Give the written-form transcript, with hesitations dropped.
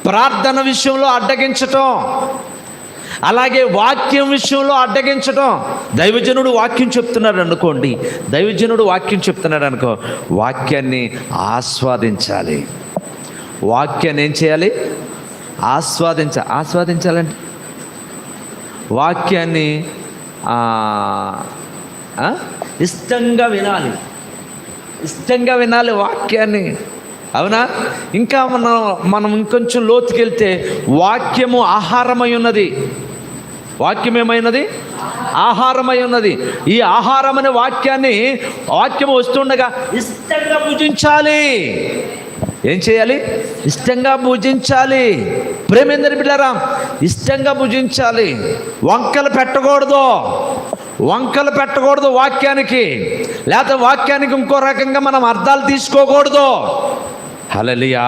ప్రార్థన విషయంలో అడ్డగించటం, అలాగే వాక్యం విషయంలో అడ్డగించటం. దైవజనుడు వాక్యం చెప్తున్నాడు అనుకోండి, వాక్యాన్ని ఆస్వాదించాలి. వాక్యాన్ని ఏం చేయాలి? ఆస్వాదించాలంటే వాక్యాన్ని ఇష్టంగా వినాలి వాక్యాన్ని. అవునా? ఇంకా మనం ఇంకొంచెం లోతుకెళ్తే వాక్యము ఆహారమై ఉన్నది. వాక్యం ఏమైనది? ఆహారమై ఉన్నది. ఈ ఆహారం అనే వాక్యము వస్తుండగా ఇష్టంగా భుజించాలి. ఏం చేయాలి? ఇష్టంగా భుజించాలి. ప్రేమేందరి బిడ్డలారా, ఇష్టంగా భుజించాలి. వంకలు పెట్టకూడదు వాక్యానికి, లేకపోతే వాక్యానికి ఇంకో రకంగా మనం అర్థాలు తీసుకోకూడదు. హల్లెలూయా.